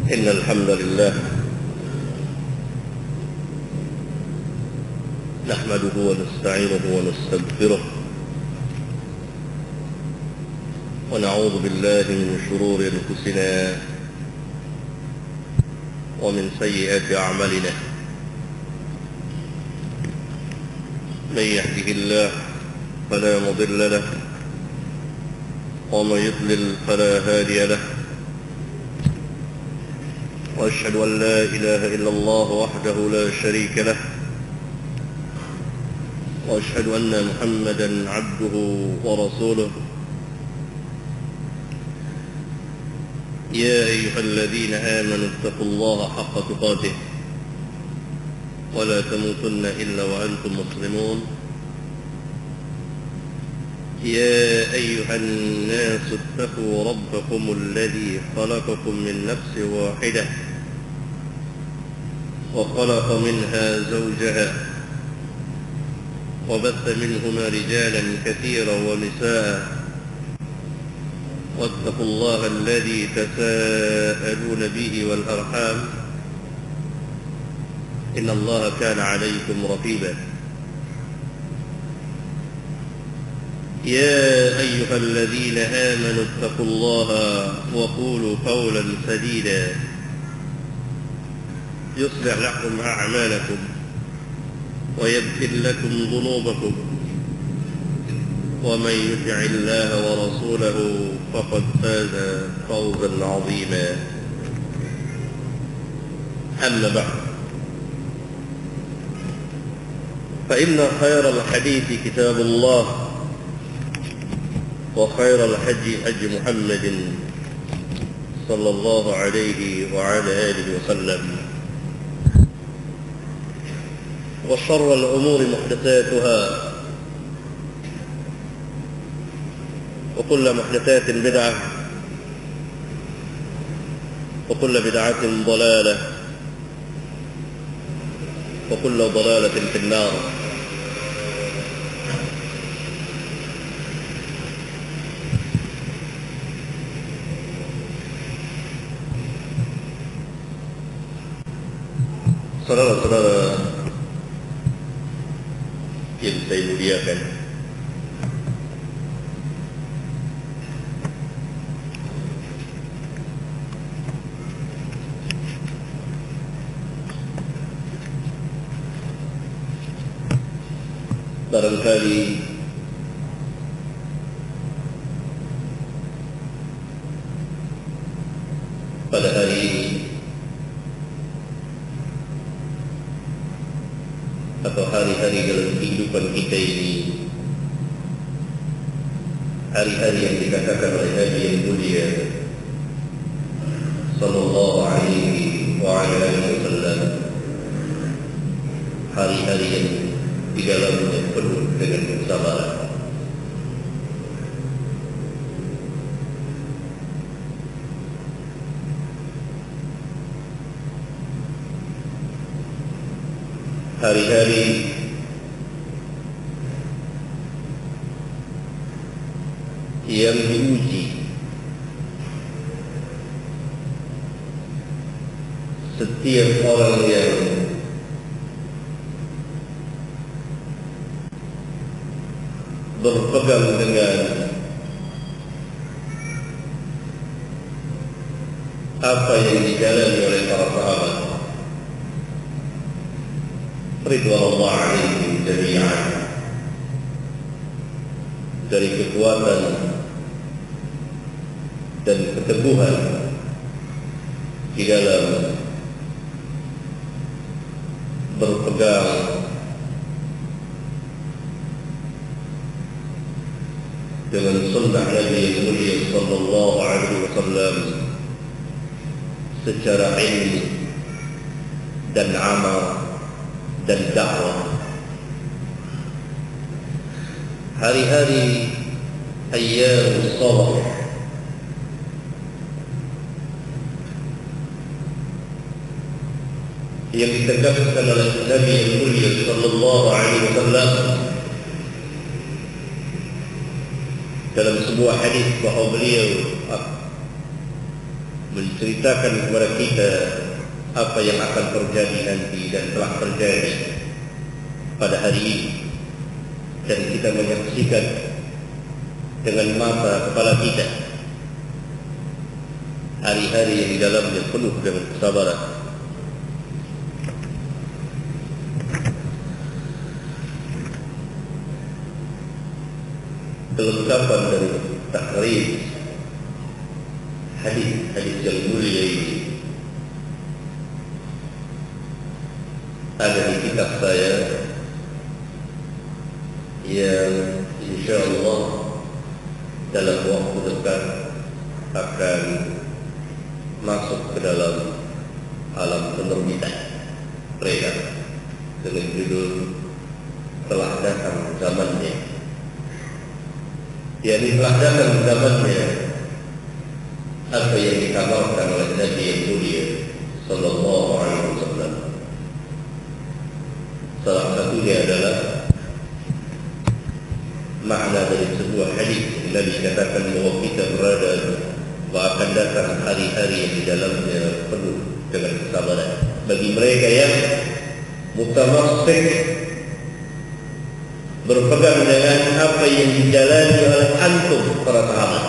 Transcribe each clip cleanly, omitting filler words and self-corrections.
إن الحمد لله نحمده ونستعينه ونستغفره ونعوذ بالله من شرور أنفسنا ومن سيئات أعمالنا. من يهده الله فلا مضل له ومن يضلل فلا هادي له، وأشهد أن لا إله إلا الله وحده لا شريك له، وأشهد أن محمدا عبده ورسوله. يا أيها الذين آمنوا اتقوا الله حق تقاته ولا تموتن إلا وأنتم مسلمون. يا أيها الناس اتقوا ربكم الذي خلقكم من نفس واحدة وخلق منها زوجها وبث منهما رجالا كثيرا ونساء، واتقوا الله الذي تساءلون به والأرحام إن الله كان عليكم رقيبا. يا أيها الذين آمنوا اتقوا الله وقولوا قولا سديدا يصلح لكم أعمالكم ويغفر لكم ذنوبكم، ومن يطع الله ورسوله فقد فاز فوزا عظيما. أما بعد، فإن خير الحديث كتاب الله، وخير الهدي هدي محمد صلى الله عليه وعلى آله وسلم، وشر الأمور محدثاتها، وكل محدثات بدعة، وكل بدعة ضلالة، وكل ضلالة في النار. Saudara-saudara yang saya muliakan, barangkali pada hari ini atau hari-hari dalam kehidupan kita ini, hari-hari yang dikatakan oleh Nabi yang mulia sallallahu alaihi wa alihi wasallam, hari-hari yang di dalamnya penuh dengan kesabaran. Hari-hari yang diuji setiap orang yang berpegang dengan apa yang dijalani oleh para sahabat ridwanullah alaihim jami'an, dari kekuatan dan keteguhan di dalam berpegang dengan sunnah Nabi yang mulia sallallahu alaihi wasallam secara ilmu dan amal dan dakwah. Hari-hari ayyam sabar, yang ditegaskan oleh Nabi yang mulia sallallahu alaihi wasallam dalam sebuah hadis bahwa beliau menceritakan kepada kita apa yang akan terjadi nanti dan telah terjadi pada hari ini, dan kita menyaksikan dengan mata kepala kita hari-hari yang di dalamnya penuh dengan kesabaran. Kelengkapan dari takrib hadis yang mulia ini ada di kitab saya yang insyaallah dalam waktu dekat akan masuk ke dalam alam penerbitan mereka dengan judul Telah Datang Zamannya. Yakni telah datang zamannya apa yang dikabarkan oleh Nabi yang mulia sallallahu alaihi wasallam. Salah satunya adalah makna dari sebuah hadis yang Nabi katakan bahwa kita berada bahwa akan datang hari-hari yang di dalamnya penuh dengan kesabaran bagi mereka yang mutamassik, berpegang dengan apa yang dijalani oleh antum para sahabat,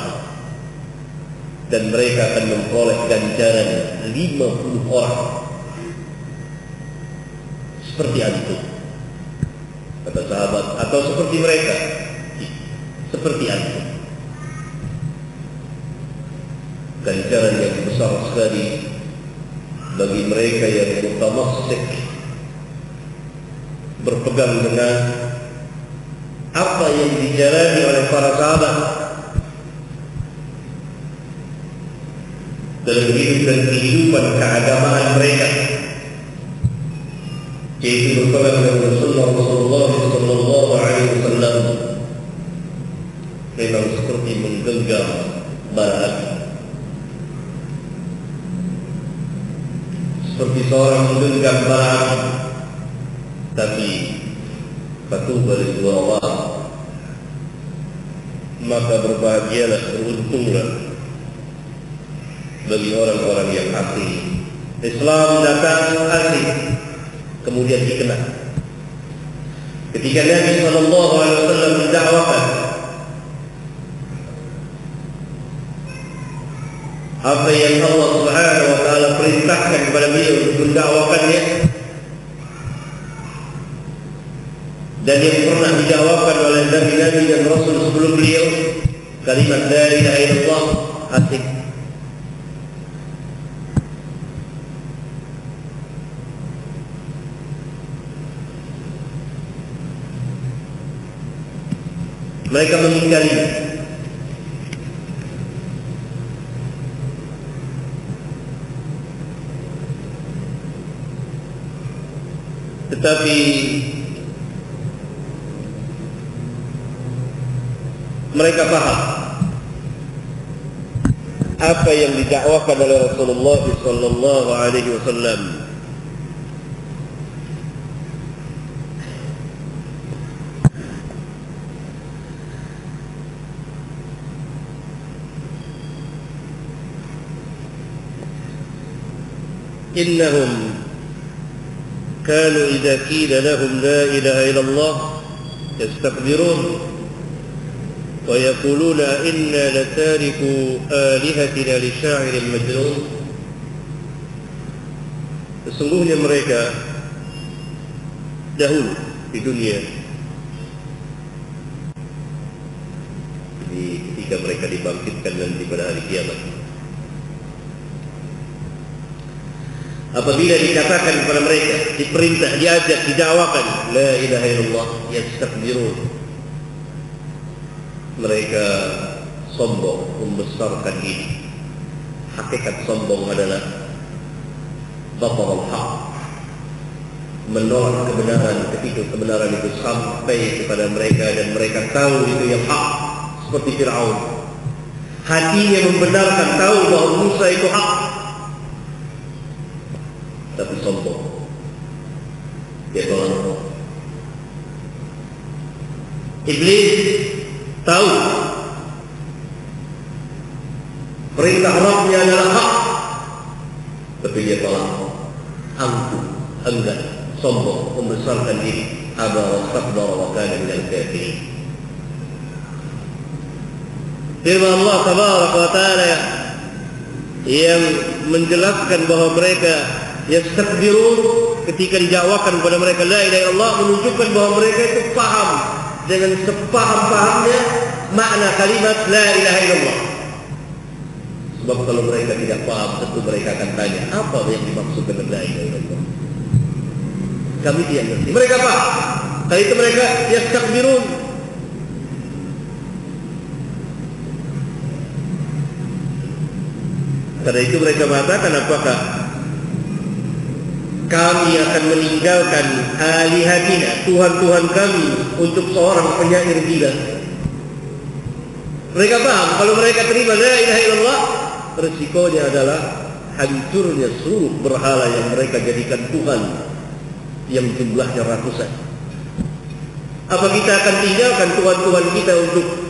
dan mereka akan memperoleh ganjaran 50 orang seperti antum, kata sahabat, atau seperti mereka, seperti antum. Ganjaran yang besar sekali bagi mereka yang mutamassik, berpegang dengan apa yang dijalani oleh para sahabat dalam hidup dan kehidupan keagamaan mereka, yaitu berpegang dengan Rasulullah sallallahu alaihi wasallam, memang seperti menggenggam bara api, seperti seorang menggenggam bara api. Tapi fatuba lidhuwa, maka berbahagialah, beruntunglah bagi orang-orang yang asli. Islam datang asli, kemudian dikenal. Ketika Nabi sallallahu alaihi wasallam mendakwakan apa yang Allah Subhanahu wa taala perintahkan kepada beliau untuk mendakwakannya, dan yang pernah dijawabkan oleh nabi-nabi dan rasul sebelum beliau, kalimat la ilaha illallah, asik. Mereka mengingkari, tetapi mereka paham apa yang didakwakan oleh Rasulullah sallallahu alaihi wasallam. Innahum kanu idza qila lahum la ilaha illallah yastakbirun wa yaquluna inna latariku alihatina li sya'irin majnun. Sesungguhnya mereka dahulu di dunia, ketika mereka dibangkitkan nanti pada hari kiamat, apabila dikatakan kepada mereka, diperintah, diajak, didakwakan la ilaha illallah, yastakbirun, mereka sombong, membesarkan diri. Hakikat sombong adalah batarul haq, menolak kebenaran ketika kebenaran itu sampai kepada mereka dan mereka tahu itu yang hak, seperti Fir'aun. Hatinya membenarkan, tahu bahwa Musa itu hak, tapi sombong, dia tolak. Iblis tahu perintah Rabbnya adalah hak, tapi dia tolak, angkuh, enggan, sombong, membesarkan diri, aba wastakbara wa kana minal kafirin. Firman Allah tabaraka wa taala yang menjelaskan bahwa mereka yastakbirun ketika didakwakan kepada mereka la ilaha illallah, menunjukkan bahwa mereka itu paham dengan sepaham-pahamnya makna kalimat la ilaha illallah. Sebab kalau mereka tidak paham, tentu mereka akan tanya apa yang dimaksud dengan la ilaha illallah. Kami tidak ngerti. Mereka paham. Kali itu mereka yastakbirun. Karena itu mereka mengatakan, apakah kami akan meninggalkan alihatina, Tuhan-Tuhan kami, untuk seorang penyair gila? Mereka paham, kalau mereka terima la ilaha illallah, resikonya adalah hancurnya seluruh berhala yang mereka jadikan Tuhan yang jumlahnya ratusan. Apa kita akan tinggalkan Tuhan-Tuhan kita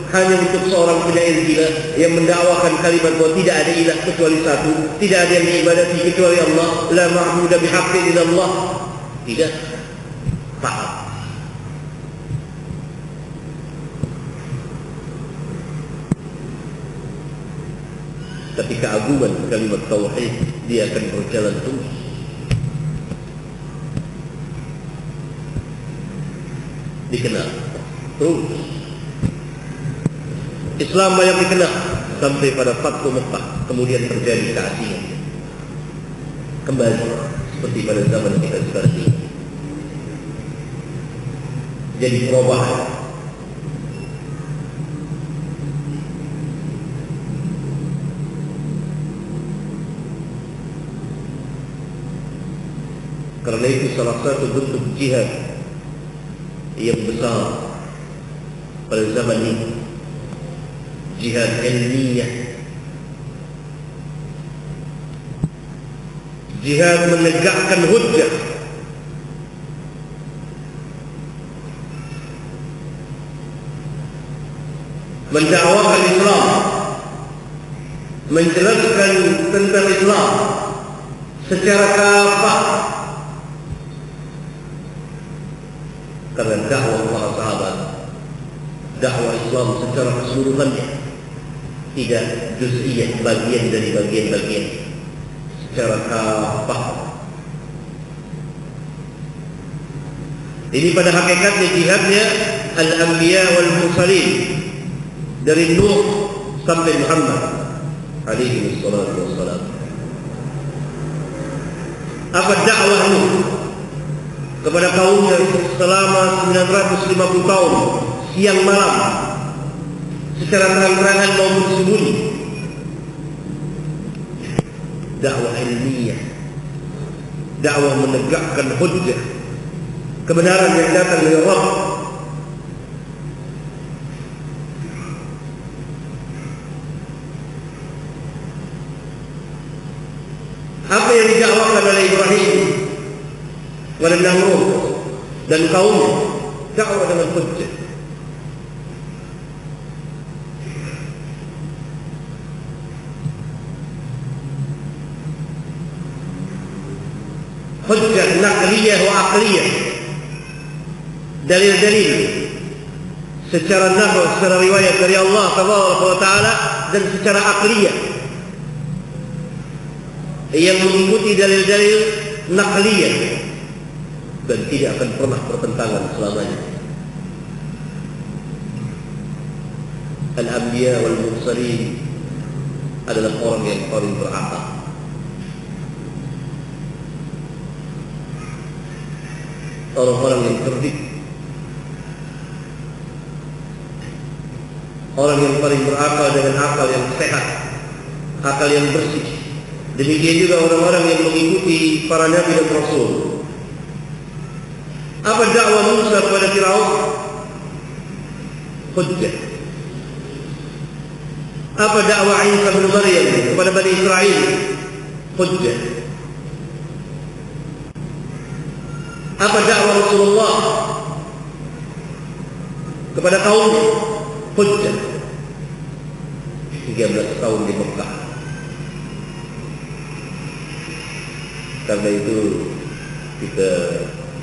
hanya untuk seorang penyair gila yang mendakwakan kalimat bahwa tidak ada ilah kecuali satu, tidak ada yang diibadati kecuali Allah, la ma'budu bihaqqin illallah? Tidak paham. Tapi keagungan kalimat tauhid, dia akan berjalan terus. Dikenal terus. Islam banyak dikenal sampai pada Fathu Mekah, kemudian terjadi keasingan kembali seperti pada zaman kita sekarang ini. Jadi perubahan. Karena itu salah satu bentuk jihad yang besar pada zaman ini, jihad ilmiah, jihad menegakkan hujjah, mendakwakan Islam, menjelaskan tentang Islam secara kafah. Karena dakwah para sahabat, dakwah Islam secara keseluruhannya, tidak juz'iyah, bagian dari bagian-bagian, secara kafah. Ini pada hakikatnya jihadnya al-anbiya wal mursalin, dari Nuh sampai Muhammad alaihi wassalatu wassalam. Apa dakwah Nuh kepada kaumnya selama 950 tahun, siang malam, secara terang-terangan maupun sembunyi? Dakwah ilmiah, dakwah menegakkan hujjah, kebenaran yang datang dari Rabb. Apa yang didakwakan oleh Ibrahim kepada Namrud dan kaumnya? Dakwah dengan hujjah. Hujjah naqliyah wa aqliyah, dalil-dalil secara nahwu, secara riwayat dari Allah tabaraka wa taala, dan secara aqliyah yang mengikuti dalil-dalil naqliyah dan tidak akan pernah bertentangan selamanya. Al-anbiya wal mursalin adalah orang yang paling berakal, orang-orang yang cerdik, orang yang paling berakal dengan akal yang sehat, akal yang bersih. Demikian juga orang-orang yang mengikuti para nabi dan rasul. Apa dakwah Musa kepada Firaun? Hujjah. Apa dakwah Isa bin Maryam kepada Bani Israel? Hujjah. Apa dakwah Rasulullah kepada kaum? Hujjah. 13 tahun di Mekah. Karena itu kita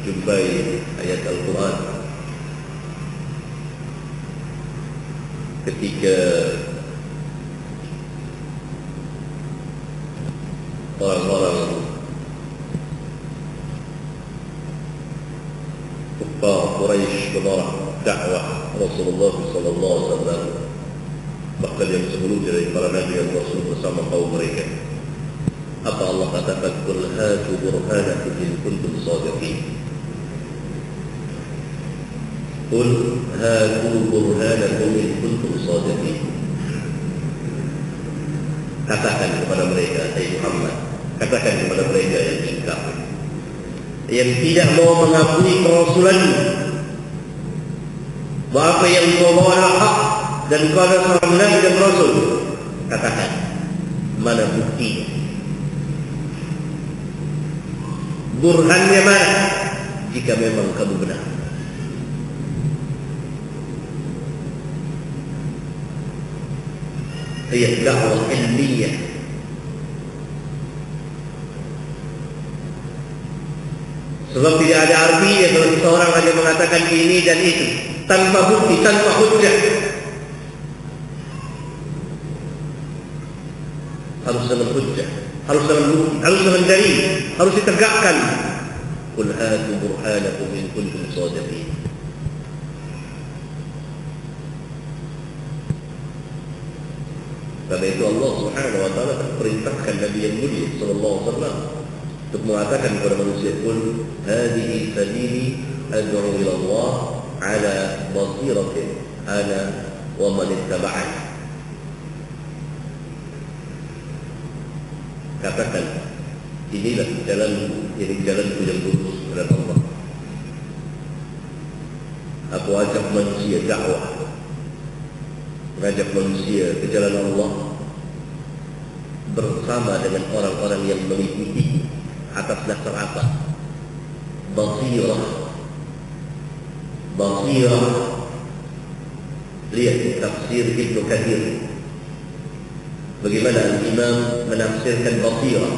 jumpai ayat Al-Quran ketika orang-orang kuffar Quraisy menolak dakwah Rasulullah SAW, bahkan yang sebelumnya dari para nabi dan rasul bersama kaum mereka. Apa Allah katakan, qul hatu burhanakum in kuntum shadiqin. Qul hatu burhanakum in kuntum shadiqin. Katakan kepada mereka, hai Muhammad, katakan kepada mereka yang ingkar, yang tidak mau mengakui kerasulan, bahwa apa yang kau bawa adalah hak dan kau adalah seorang nabi dan rasul. Katakan, mana buktinya? Burhannya mana jika memang kamu benar? Ayat dakwah ilmiah. Sebab tidak ada artinya kalau seseorang hanya mengatakan ini dan itu tanpa bukti, tanpa hujjah. Harus dengan hujjah, harus dengan bukti, harus dengan dalil, harus ditegakkan. Qul hatu burhanakum in kuntum shadiqin. Karena itu Allah Subhanahu wa taala perintahkan Nabi yang mulia sallallahu alaihi wasallam untuk mengatakan kepada manusia, qul hadhihi sabili ad'u ila Allah ala basiratin ana wa man ittaba'ani. Katakan, inilah jalanku, ini jalanku yang lurus kepada Allah. Aku ajak manusia dakwah, mengajak manusia ke jalan Allah bersama dengan orang-orang yang mengikuti atas dasar apa? Basirah. Basirah. Lihat tafsir Ibnu Katsir. Bagaimana Imam menafsirkan basirah.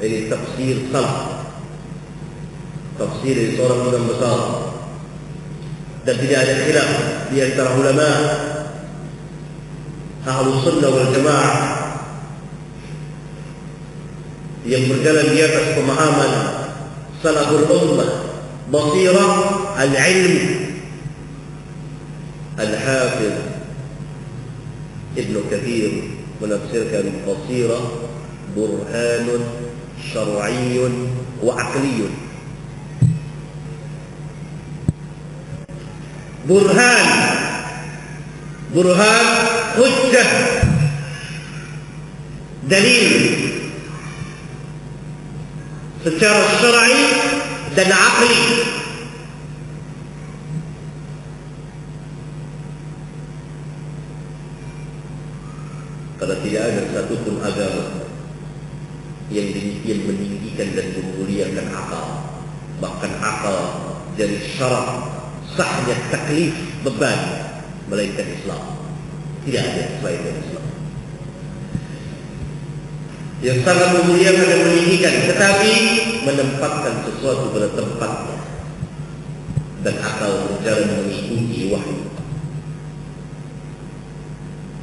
Ini tafsir salaf, tafsir dari seorang imam besar, dan tidak ada khilaf di antara ulama Ahlus Sunnah wal Jamaah yang berjalan di atas pemahaman salaful ummah. Basirah al-ilm. Al-Hafiz Ibnu Katsir menafsirkan basirah burhanun syar'iyyun wa aqliyyun. Burhan, burhan hujjah, dalil secara syar'i dan aqli. Karena tidak ada satupun agama yang demikian meninggikan dan memuliakan akal. Bahkan akal jadi syarat sahnya taklif, beban, melainkan Islam. Tidak ada selain dari Islam yang sangat memuliakan dan meninggikan, tetapi menempatkan sesuatu pada tempatnya dan akal berjalan mengikuti wahyu.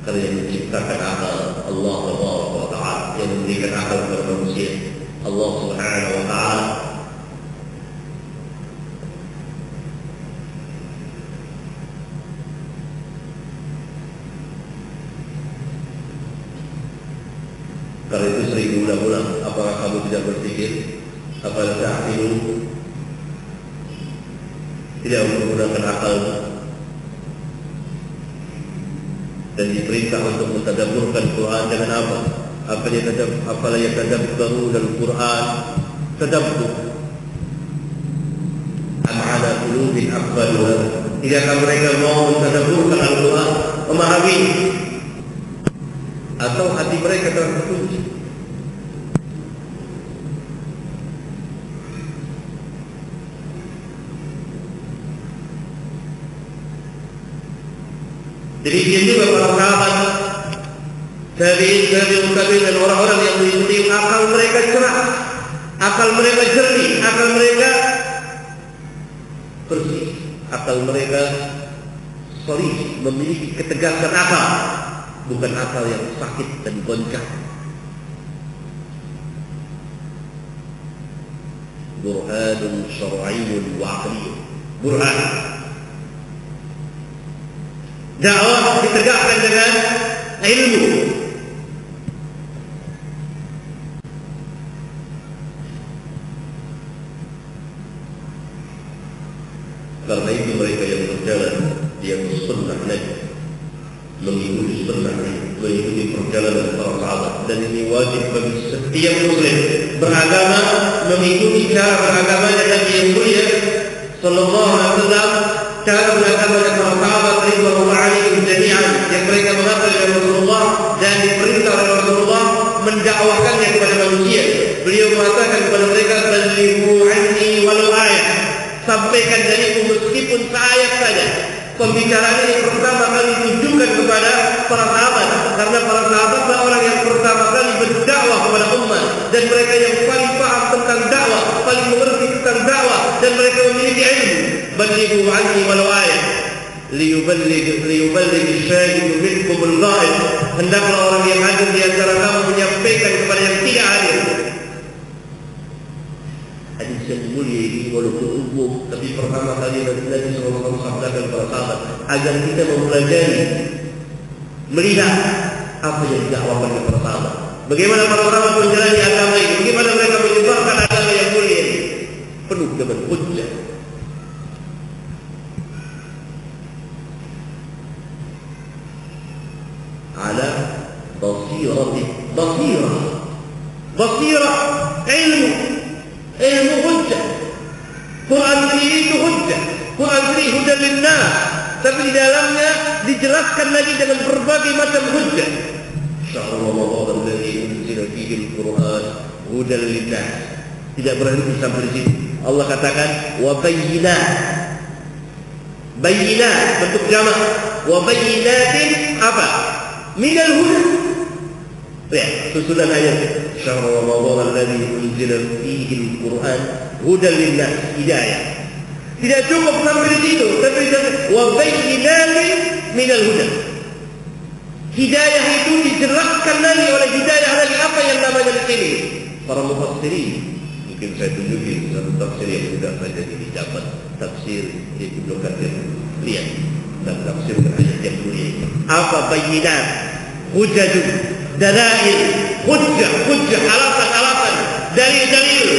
Karena yang menciptakan akal Allah Subhanahu wa taala, yang memberikan akal kepada manusia Allah Subhanahu wa taala. Karena itu sering diulang-ulang, apakah kamu tidak berpikir? Apakah ta'qilun? Tidak menggunakan akal. Dan diperintah untuk mentadabburkan Quran dengan apa? Apalah yang tadabbaru dalam Quran? Tadabbur. Am ala qulubin aqfaluha. Tidakkah mereka mau mentadabburkan Al-Quran, memahami? Atau hati mereka telah terkunci? Demikian juga para sahabat, tabi'in dan orang-orang yang mengikuti akal mereka cerah, akal mereka jernih, akal mereka bersih, akal mereka sorry, memiliki ketegasan akal, bukan akal yang sakit dan goncang. Burhanun syar'iyyun wa 'aqliyyun. Burhan. Dakwah ditegakkan dengan ilmu. Karena itu mereka yang berjalan yang sunnah Nabi, mengikuti sunnah Nabi, mengikuti perjalanan para sahabat, dan ini wajib bagi setiap muslim beragama mengikuti cara beragamanya Nabi yang mulia sallallahu alaihi wasallam, cara beragamanya para sahabat ridwanullah alaihim jami'an yang mereka mengaku dengan Rasulullah dan diperintah oleh Rasulullah mendakwakannya kepada manusia. Beliau mengatakan kepada mereka, "Ballighu anni walau ayat." Sampaikan dariku meskipun seayat saja. Pembicaraan ini pertama kali ditujukan kepada para sahabat, karena para sahabatlah orang yang pertama kali berdakwah kepada umat, dan mereka yang paling paham tentang dakwah, paling mengerti tentang dakwah, dan mereka memiliki ilmu. Ballighu anni walau ayat liyuballigh syahid minkum al-ghaib. Hendaklah orang yang hadir di antara kamu menyampaikan kepada yang tidak hadir. Hadis yang mulia ini walaupun umum, tapi pertama kali Nabi SAW sabdakan para sahabat agar kita mempelajari, melihat apa yang didakwakan oleh para sahabat, bagaimana para sahabat menjalani agama ini, bagaimana mereka menyebarkan agama yang mulia ini penuh dengan hujjah. Ala basirah, ilmu hujjah. Quran sendiri itu hujjah. Quran sendiri hudan linnas, tapi di dalamnya dijelaskan lagi dengan berbagai macam hujjah. Syahrul Ramadan alladzi unzila fihi al-Quran hudan linnas. Tidak berhenti sampai di sini. Allah katakan wa bayyinat. Bayyinat bentuk jamak. Wa bayyinatin apa? Minal huda. Lihat susunan ayat. Syahrul Ramadan alladzi unzila fihi al-Quran hudan linnas, hidayah. Tidak cukup sampai di situ, tapi wa bayyinatin minal huda. Hidayah itu dijelaskan lagi oleh hidayah lagi apa yang namanya di sini. Para mufassirin, mungkin saya tunjukin satu tafsir yang sudah saja didapat, tafsir Ibnu Katsir. Lihat dan tafsir ayat yang mulia. Apa bayyinat? Hujjatun, dalail, hujjah, alasan, dalil.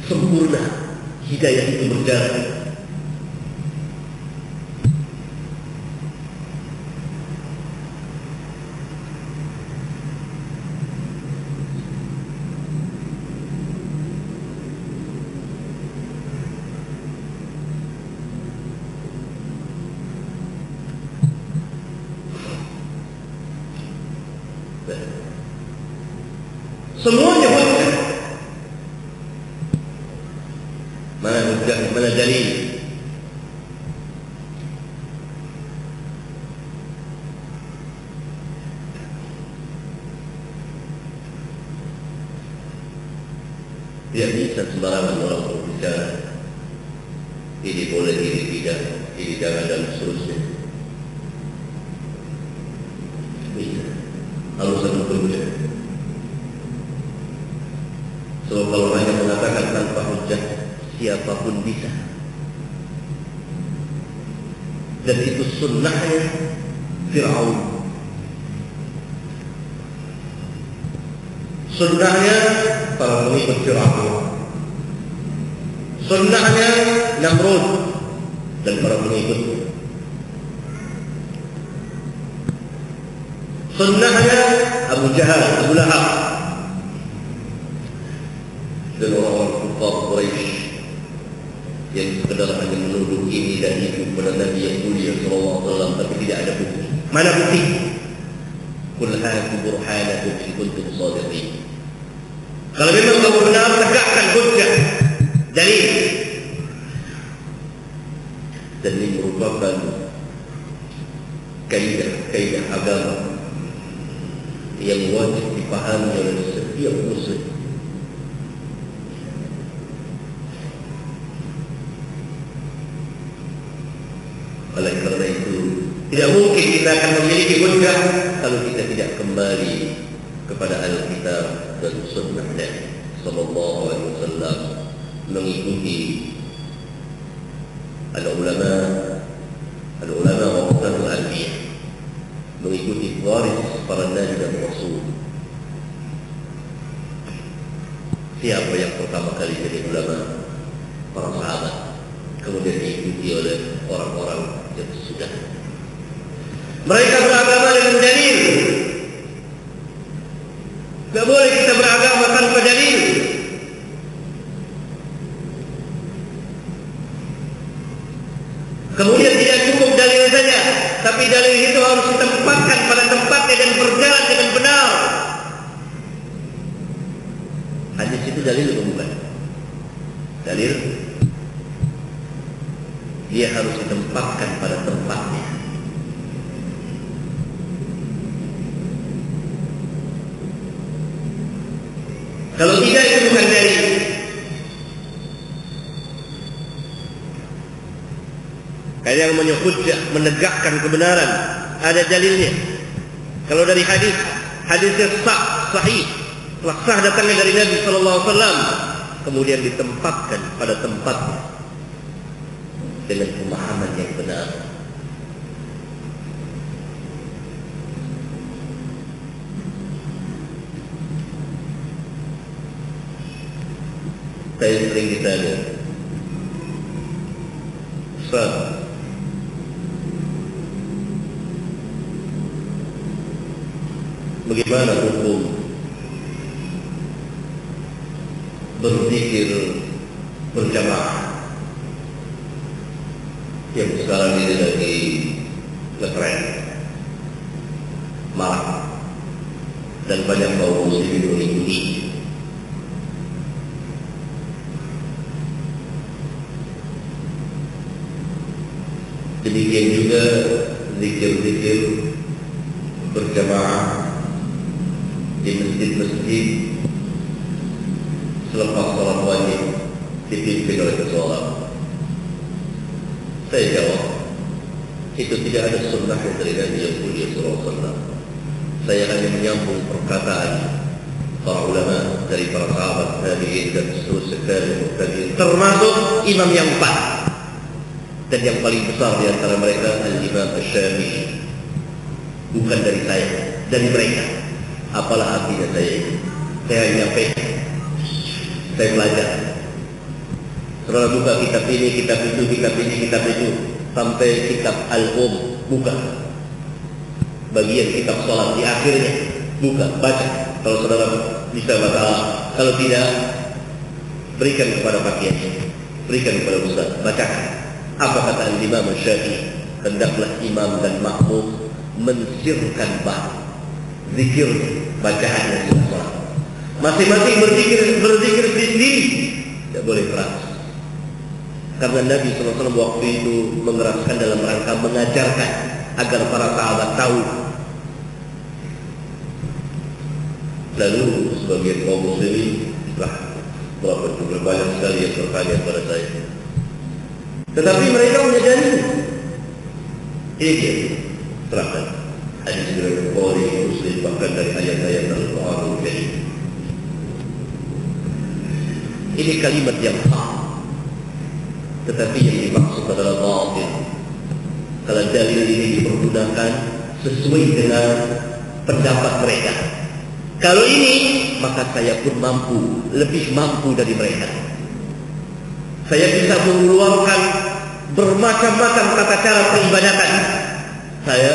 Sempurna hidayah itu berjalan. Semuanya hujjah. Mana hujjah, mana dalil? Tidak bisa sembarangan orang berbicara. Ini boleh, ini tidak, ini jangan, dan seterusnya. Bisa. Harus ada hujjah. So, kalau hanya mengatakan tanpa hujjah, siapapun bisa. Dan itu sunnahnya Fir'aun. Sunnahnya para pengikut Fir'aun. Sunnahnya Namrud dan para pengikutnya. Sunnahnya Abu Jahal, Abu Lahab, dan orang-orang kufar Quraisy yang sekedar hanya menuduh ini dan itu kepada Nabi yang mulia sallallahu alaihi wasallam, tapi tidak ada bukti. Mana bukti? Qul hatu burhanakum in kuntum shadiqin. Kalau memang kamu benar, tegakkan hujjah, dalil. Dan ini merupakan kaidah agama yang wajib dipahami oleh setiap muslim. Oleh karena itu, tidak mungkin kita akan memiliki hujjah kalau kita tidak kembali kepada Alkitab dan Sunnah Nabi Sallallahu Alaihi Wasallam, mengikuti al-ulama wa qurratul anbiya, mengikuti waris para nabi dan rasul. Siapa yang pertama kali jadi ulama? Para sahabat, kemudian diikuti oleh orang-orang yang sudah. Mereka beragama dengan dalil. Tidak boleh kita beragama tanpa dalil. Kemudian tidak cukup dalil saja, tapi dalil itu harus ditempatkan pada tempatnya dan berjalan dengan benar. Hadis itu dalil atau bukan? Dalil. Dia harus ditempatkan pada tempatnya. Kalau tidak, itu bukan dalil. Yang menyebutnya, menegakkan kebenaran, ada dalilnya. Kalau dari hadisnya sahih, sah datangnya dari Nabi Sallallahu Alaihi Wasallam, kemudian ditempatkan pada tempatnya dengan pemahaman yang benar. Saya sering ditanya, Ustaz, bagaimana hukum berzikir berjamaah yang sekarang ini lagi ngetren, marak, dan banyak kaum muslimin mengikuti? Demikian juga zikir-zikir berjamaah di masjid-masjid selepas salat wajib dipimpin oleh seseorang. Saya jawab, itu tidak ada sunnah dari Nabi yang mulia sallallahu alaihi wasallam. Saya hanya menyambung perkataan para ulama dari para sahabat tabi'in dan seterusnya, termasuk imam yang empat. Dan yang paling besar di antara mereka Al-Imam Asy-Syafi'i. Bukan dari saya, dari mereka. Apalah artinya saya itu? Saya menyampaikan, saya belajar. Setelah buka kitab ini, kitab itu, kitab ini, kitab itu, sampai kitab Al-Um, buka. Bagian kitab salat di akhirnya, buka, baca. Kalau saudara bisa baca, kalau tidak, berikan kepada pakaiannya, berikan kepada ustaz, bacakan. Apa kata Imam Syafi'i? Hendaklah imam dan makmum mensirkan zikir bacaannya semua. Masing-masing berzikir sendiri, tidak boleh keras. Karena Nabi SAW waktu itu mengeraskan dalam rangka mengajarkan agar para sahabat tahu. Lalu sebagian kaum muslimin berapa jumlah banyak sekali yang bertanya kepada saya. Tetapi mereka menyadari ini dia terangkan hadis dari Bukhari, Muslim, bahkan dari ayat-ayat Al-Quran Karim. Ini kalimat yang sah, tetapi yang dimaksud adalah batil. Kalau dalil ini dipergunakan sesuai dengan pendapat mereka, kalau ini maka saya pun mampu, lebih mampu dari mereka. Saya bisa mengeluarkan bermacam-macam tata cara peribadatan. Saya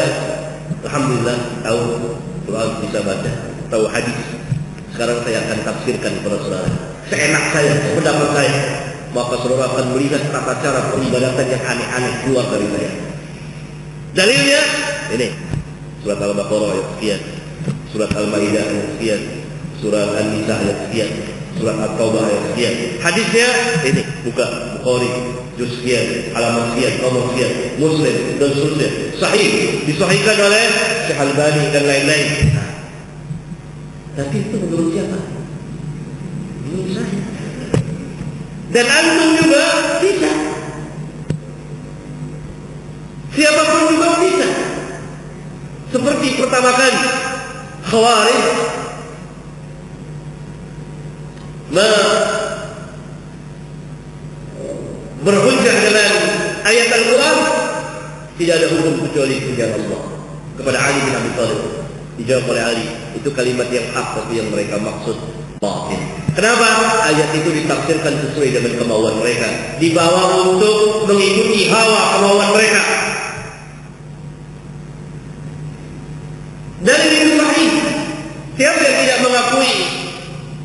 alhamdulillah tahu Quran, bisa baca, tahu hadis. Sekarang saya akan tafsirkan kepada saudara seenak saya, pendapat saya. Maka saudara akan melihat tata cara peribadatan yang aneh-aneh keluar dari saya. Dalilnya ini, surat Al-Baqarah ayat sekian, surat Al-Maidah ayat sekian, surat An-Nisa ayat sekian, surat At-Taubah ayat sekian. Hadisnya ini, buka Bukhari juz sekian, halaman sekian, nomor sekian, Muslim dan seterusnya. Sahih, disahihkan oleh Syekh Albani dan lain-lain. Tapi itu menurut siapa? Menurut saya. Dan antum juga bisa. Siapapun juga bisa. Seperti pertama kali Khawarij berhujjah dengan ayat Al-Quran, tidak ada hukum kecuali punya Allah. Kepada Ali bin Abi Thalib dijawab oleh Ali, itu kalimat yang hak tapi yang mereka maksud batil. Kenapa? Ayat itu ditafsirkan sesuai dengan kemauan mereka, dibawa untuk mengikuti hawa kemauan mereka. Dan ini sahih. Siapa yang tidak mengakui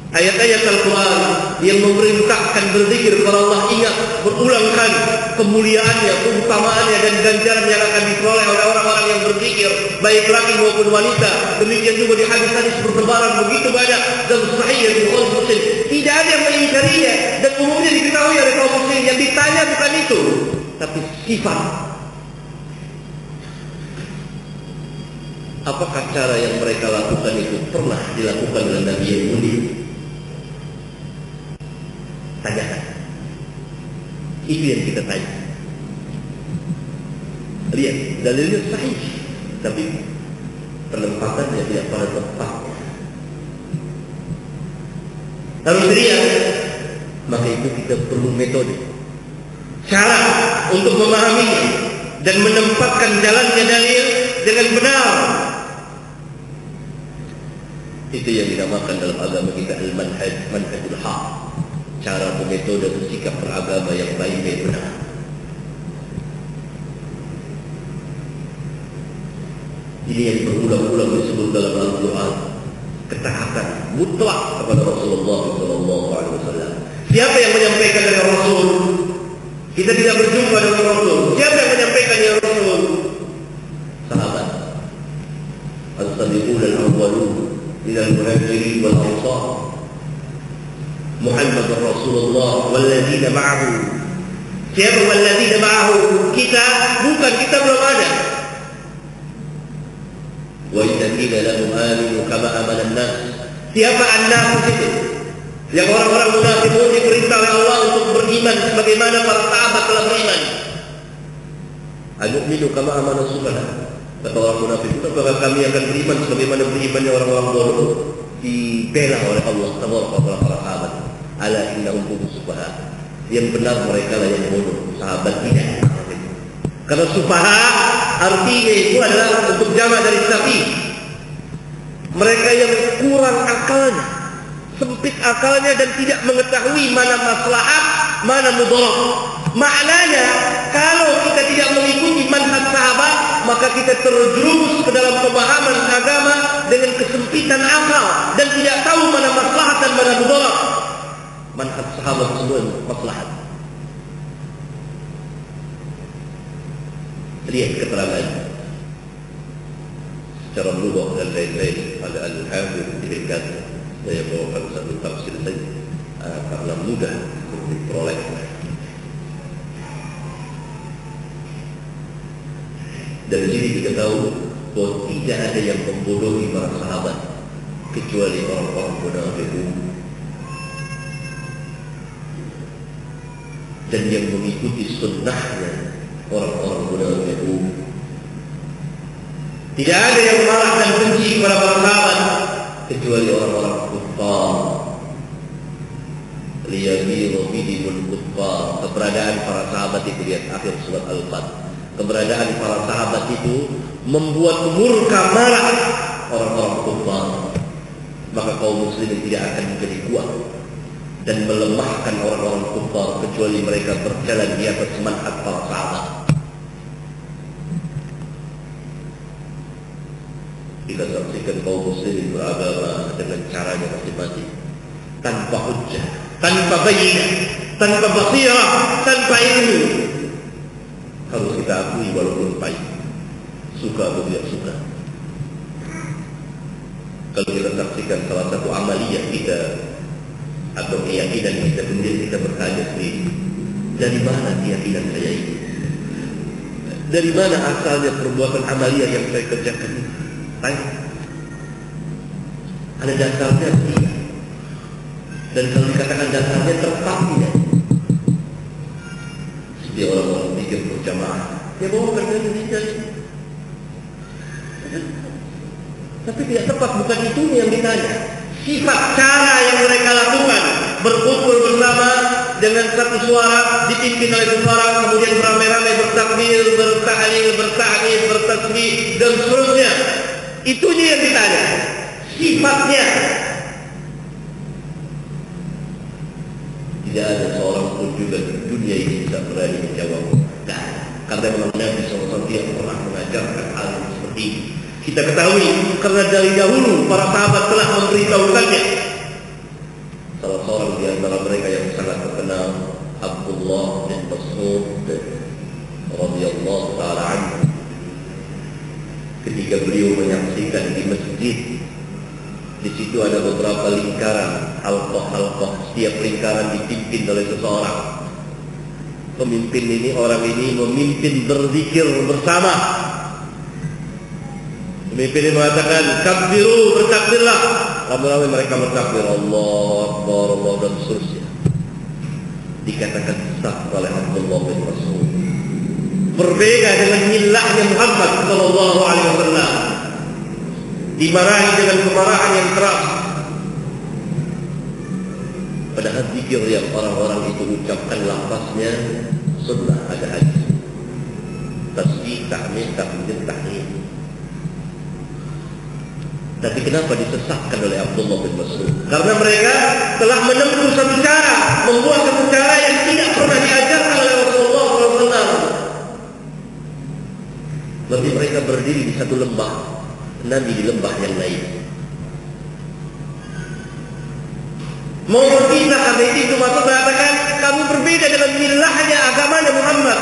ayat-ayat Al-Quran yang memerintahkan berzikir kepada Allah, ingat berulang kali kemuliaannya, keutamaannya dan ganjaran yang akan diperoleh oleh orang-orang yang berzikir, baik laki maupun wanita. Demikian juga di hadis-hadis bertebaran begitu banyak dan sahih yang Bukhari Muslim. Tidak ada yang mengingkarinya dan umumnya diketahui oleh kaum muslimin. Yang ditanya bukan itu, tapi sifat. Apakah cara yang mereka lakukan itu pernah dilakukan oleh Nabi yang mulia? Tanyakan. Itu yang kita tanya. Lihat, dalilnya sahih, tapi penempatannya tidak pada tempatnya. Kalau dilihat, maka itu kita perlu metode, cara untuk memahaminya dan menempatkan jalannya dalil dengan benar. Itu yang dinamakan dalam agama kita al-manhaj, manhajul haq. Cara metode bersikap beragama yang baik dan benar. Ini yang berulang-ulang disebut dalam Al-Quran, ketaatan mutlak kepada Rasulullah SAW. Siapa yang menyampaikan dari Rasul? Kita tidak berjumpa dengan Rasul. Siapa yang menyampaikan ya Rasul? Sahabat. As-sabiqun al-awwalun minal muhajirin wal ansar. Muhammad Rasulullah walladzina ma'ahu. Siapa walladzina ma'ahu? Kita, bukan, kita belum ada. Wa innaka lahum aminu kama amana an-nas. Siapa an-nas itu? Yang orang-orang munafiqun diperintah oleh Allah untuk beriman sebagaimana para sahabat telah beriman. Anu'minu kama amana subhana. Kata orang munafik, apakah kami akan beriman sebagaimana berimannya orang-orang bodoh? Dibela oleh Allah tabaraka wa taala para sahabat. Ala innahum hum sufaha. Yang benar mereka lah yang bodoh, sahabat tidak. Karena sufaha artinya itu adalah untuk jamak dari safi. Mereka yang kurang akalnya, sempit akalnya dan tidak mengetahui mana maslahat, mana mudarat. Maknanya, kalau kita tidak mengikuti manhaj sahabat, maka kita terjerumus ke dalam pemahaman agama dengan kesempitan akal dan tidak tahu mana maslahat dan mana mudarat. Manhaj sahabat semua maslahat. Lihat keterangan secara lughah dan lain-lain. Ada al-Hafidz diberikan. Saya bawakan satu tafsir saja karena mudah untuk diperoleh. Dari sini kita tahu bahwa tidak ada yang membodohi para sahabat kecuali orang-orang munafik dan yang mengikuti sunnahnya orang-orang munafik. Tidak ada yang marah dan benci kepada para sahabat kecuali orang-orang kufar. Liyamiru bihimul kufar. Keberadaan para sahabat itu, lihat akhir surat Al-Fat. Keberadaan para sahabat itu membuat murka marah orang-orang kufar. Maka kaum muslimin tidak akan menjadi kuat dan melemahkan orang-orang kufar kecuali mereka berjalan di atas manhaj para sahabat. Kita saksikan kaum muslimin beragama dengan caranya masing-masing, tanpa hujjah, tanpa bayyinah, tanpa basirah, tanpa ilmu. Harus kita akui walaupun pahit, suka atau tidak suka. Kalau kita saksikan salah satu amaliyah kita atau keyakinan kita, kemudian kita bertanya sendiri, dari mana keyakinan saya ini? Dari mana asalnya perbuatan amaliyah yang saya kerjakan ini? Tanya. Ada dasarnya tidak. Dan kalau dikatakan dasarnya tepat tidak. Setiap orang-orang pikir berjamaah, dia bawa kerja Indonesia. Tapi tidak tepat, bukan itu yang ditanya. Sifat cara yang mereka lakukan, berkumpul bersama dengan satu suara, dipimpin oleh seseorang, kemudian beramai-ramai bertakbir, bertahlil, bertahmid, bertasbih dan seterusnya. Itunya yang ditanya. Sifatnya. Tidak ada seorang pun juga di dunia ini bisa berani menjawab. Nah, karena memang Nabi SAW tidak pernah mengajarkan hal seperti ini. Kita ketahui karena dari dahulu para sahabat telah memberitahukannya. Salah seorang di antara mereka yang sangat terkenal, Abdullah bin Mas'ud radhiyallahu taala anhu, ketika beliau menyaksikan di masjid, di situ ada beberapa lingkaran, halqah-halqah, setiap lingkaran dipimpin oleh seseorang. Pemimpin ini, orang ini memimpin berzikir bersama. Pemimpin ini mengatakan, kabbiru, bertakbirlah. Ramai-ramai mereka bertakbir, Allah Akbar, Allah dan seterusnya. Dikatakan sah oleh Abdullah bin Mas'ud. Berbeda dengan milahnya Muhammad sallallahu alaihi wasallam. Dimarahi dengan kemarahan yang keras. Padahal zikir yang orang-orang itu ucapkan lafaznya sunnah, ada hadis. Tasbih, tahmid, takbir, tahlil. Tapi kenapa disesatkan oleh Abdullah bin Mas'ud? Karena mereka telah menempuh satu cara, membuat satu cara yang tidak pernah diajarkan oleh Rasulullah SAW. Berarti mereka berdiri di satu lembah, Nabi di lembah yang lain. Mau berpisah karena itu maksud mengatakan kamu berbeda dengan milahnya, agamanya Muhammad.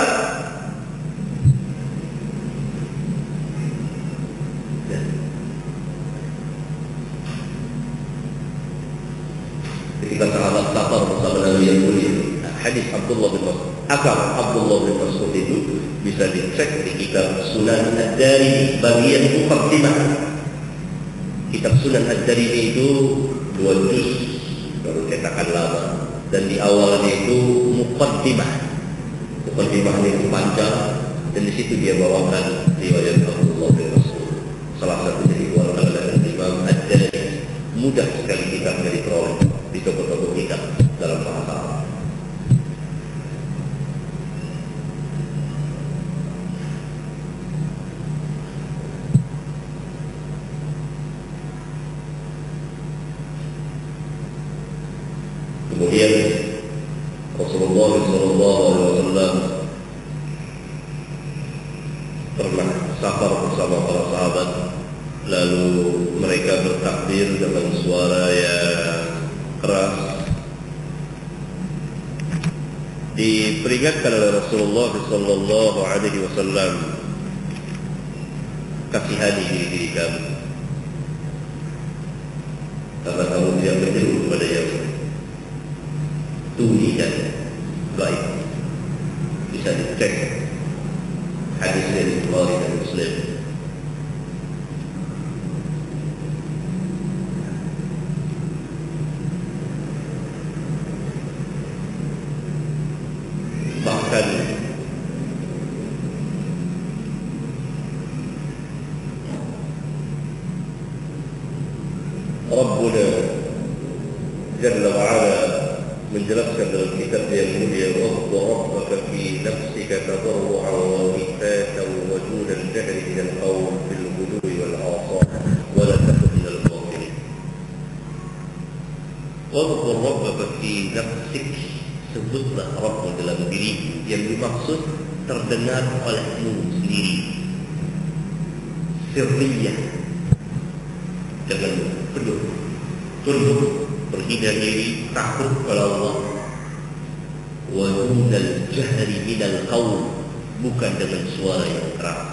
Ketika sahabat safar bersama Nabi yang mulia, hadis Abdullah bin Mas'ud, akal Abdullah bin Mas'ud itu bisa dicek di kitab Sunan Ad-Darimi bagian muqaddimah. Kitab Sunan Ad-Darimi itu 2 juz, baru cetakan lama, dan di awalnya itu muqaddimah. Muqaddimahnya itu panjang, dan di situ dia bawakan riwayat Abdullah bin Mas'ud. Salah satu dari dikeluarkan oleh Imam Ad-Darimi. Mudah sekali kitabnya diperoleh di toko-toko kitab dalam bahasa Arab. Kemudian Rasulullah SAW pernah safar bersama para sahabat, lalu mereka bertakbir dengan suara yang keras. Diperingatkan oleh Rasulullah SAW, kasihani diri kamu, karena kamu tidak menyeru kepada yang tuli dan baik. Bisa dicek hadis dari Bukhari dan Muslim. Bahkan Rabbuna Jalla wa'ala menjelaskan dalam kitab yang mulia, Rabbaka fi nafsika tadarru'an wa khifatan wa duna al-jahri min al-qawl bil ghudwi wal 'asal wa la takun min al-ghafilin. Wadhkur rabbaka fi nafsik, sebutlah Rabbmu dalam dirimu, yang dimaksud terdengar olehmu sendiri, sirriyah, dengan penuh tunduk, berhina diri, takut kepada Allah. Wa dunal jahri minal qaul, bukan dengan suara yang keras.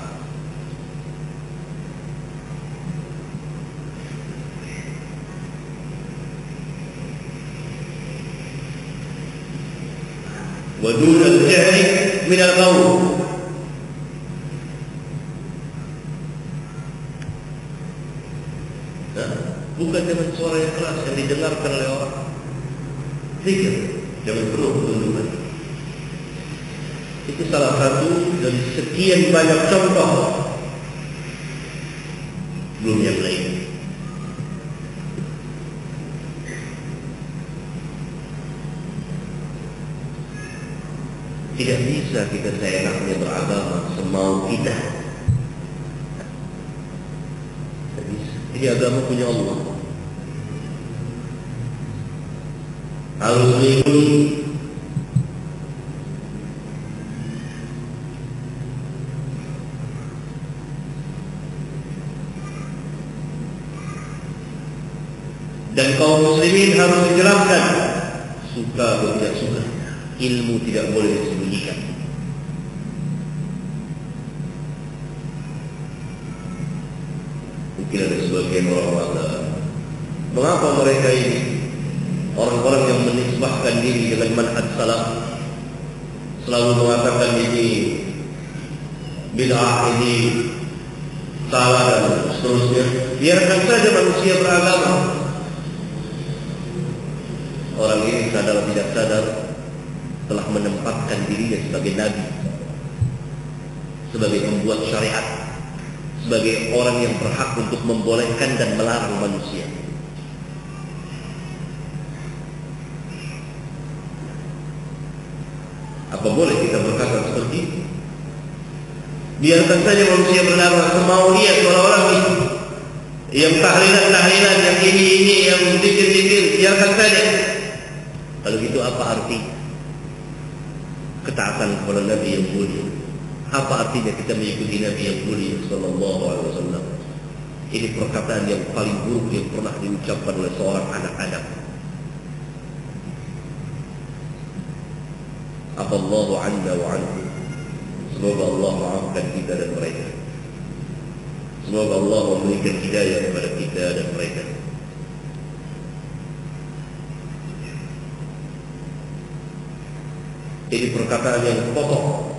Wa dunal jahri minal qaul, bukan dengan suara yang keras yang didengarkan oleh orang. Zikir, jangan penuh ketundukan. Itu salah satu dari sekian banyak contoh. Belum yang lain. Tidak bisa kita seenaknya beragama semau kita. Tidak bisa. Ini agama punya Allah. Harus mengikuti dan kaum muslimin harus dijelaskan, suka atau tidak suka. Ilmu tidak boleh disembunyikan. Mungkin ada sebagian orang mengatakan, mengapa mereka ini orang-orang yang menisbahkan diri dengan manhaj salaf selalu mengatakan ini bid'ah, ini salah dan seterusnya. Biarkan saja manusia beragama. Orang ini sadar tidak sadar telah menempatkan dirinya sebagai nabi, sebagai pembuat syariat, sebagai orang yang berhak untuk membolehkan dan melarang manusia. Apa boleh kita berkata seperti itu? Biarkan saja manusia berdakwah semau dia, seolah-olah itu yang tahlilan, yang ini, yang zikir, biarkan saja. Kalau gitu apa artinya ketaatan kepada Nabi yang mulia? Apa artinya kita mengikuti Nabi yang mulia sallallahu alaihi wasallam? Ini perkataan yang paling buruk yang pernah diucapkan oleh seorang anak Adam. Afallahu anna wa anhu. Semoga Allah maafkan kita dan mereka. Semoga Allah memberikan hidayah kepada kita dan mereka. Ini perkataan yang kokoh,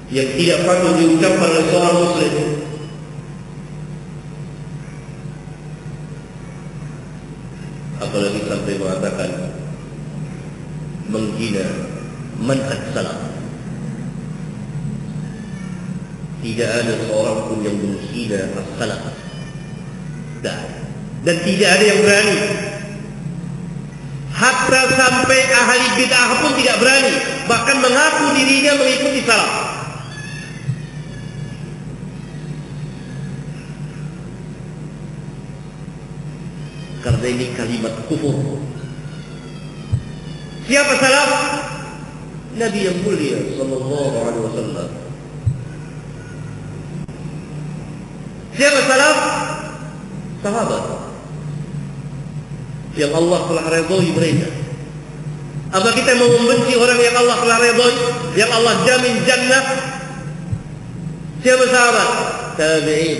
yang tidak patut diucapkan oleh seorang muslim. Apalagi sampai mengatakan menghina manhaj salaf. Tidak ada seorang pun yang menghina as-salaf. Dan tidak ada yang berani. Hatta sampai ahli bid'ah pun tidak berani, bahkan mengaku dirinya mengikuti salaf. Karena ini kalimat kufur. Siapa salaf? Nabi yang mulia sallallahu alaihi wasallam. Siapa salaf? Sahabat yang Allah telah redhoi mereka. Apa kita mau membenci orang yang Allah telah redhoi, yang Allah jamin jannah? Siapa sahabat? Tabi'in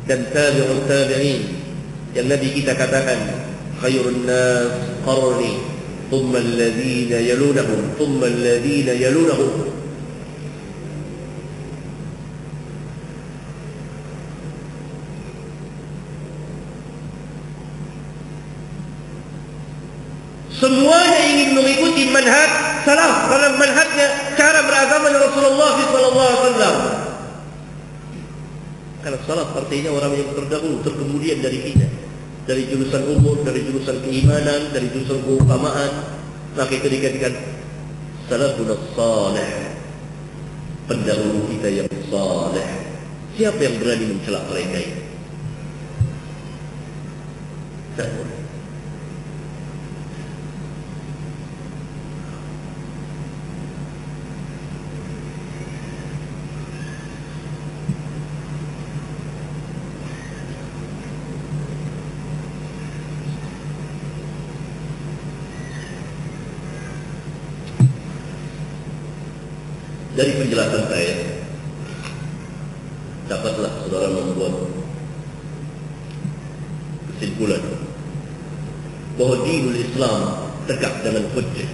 dan tabi'ut tabi'in. Yang Nabi kita katakan, khairun nas qarni, thumma alladhina yalunahum, thumma alladhina yalunahum. Semuanya ingin mengikuti manhaj salaf, karena manhajnya cara beragama Rasulullah SAW. Karena salaf artinya orang yang terdahulu, terkemudian dari kita, dari jurusan umur, dari jurusan keimanan, dari jurusan keutamaan. Maka itu dikatakan salafun salih, pendahulu kita yang saleh. Siapa yang berani mencela mereka ini? Tak boleh. Dari penjelasan saya, dapatlah saudara membuat kesimpulan bahwa dinul Islam tegak dengan hujjah.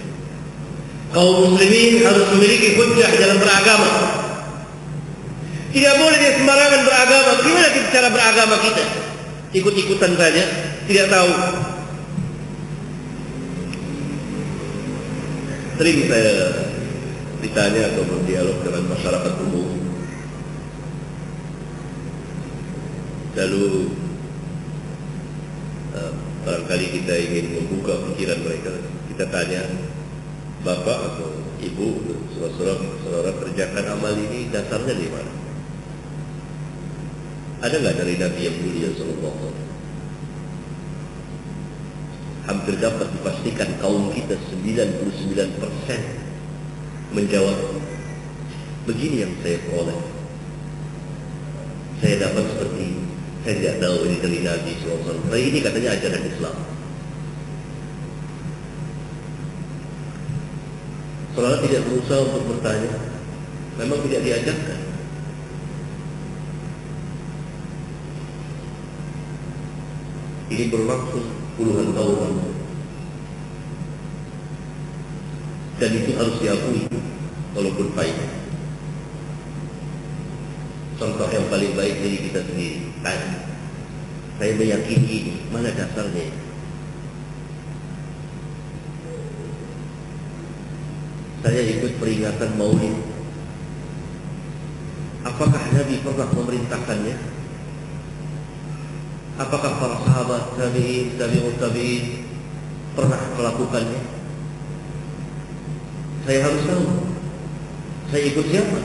Kaum muslimin harus memiliki hujjah dalam beragama. Tidak boleh dia sembarangan beragama. Gimana kita cara beragama kita? Ikut-ikutan saja, tidak tahu. Sering saya ditanya atau berdialog dengan masyarakat umum. Lalu barangkali kita ingin membuka pikiran mereka, kita tanya, Bapak atau Ibu, saudara kerjakan amal ini dasarnya di mana? Ada nggak dari Nabi yang mulia Sallallahu Alaihi Wasallam? Hampir dapat dipastikan kaum kita 99% menjawab, begini yang saya peroleh. Saya dapat seperti ini. Saya tidak tahu ini dari Nabi SAW. Tapi ini katanya ajaran Islam. Saudara tidak berusaha untuk bertanya. Memang tidak diajarkan. Ini berlangsung puluhan tahun. Dan itu harus diakui, walaupun pahit. Contoh yang paling baik dari kita sendiri. Saya meyakini ini, mana dasarnya? Saya ikut peringatan Maulid. Apakah Nabi pernah memerintahkannya? Apakah para sahabat tabi'in pernah melakukannya? Saya harus tahu. Saya ikut siapa?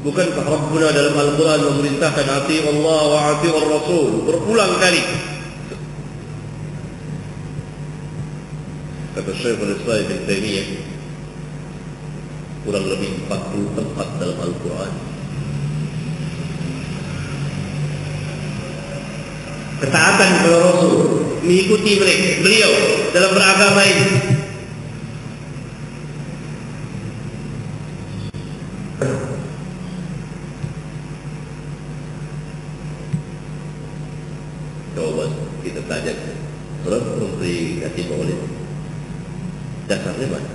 Bukankah Rabbuna dalam Al-Quran memerintahkan ati Allah wa ati Rasul berulang kali? Kata Syekhul Islam Ibn Taimiyah, kurang lebih 40 tempat dalam Al-Quran ketaatan kepada Rasul, mengikuti beliau dalam beragama ini. Coba kita tanya Saudara Menteri Haji Maulid, dasarnya mana?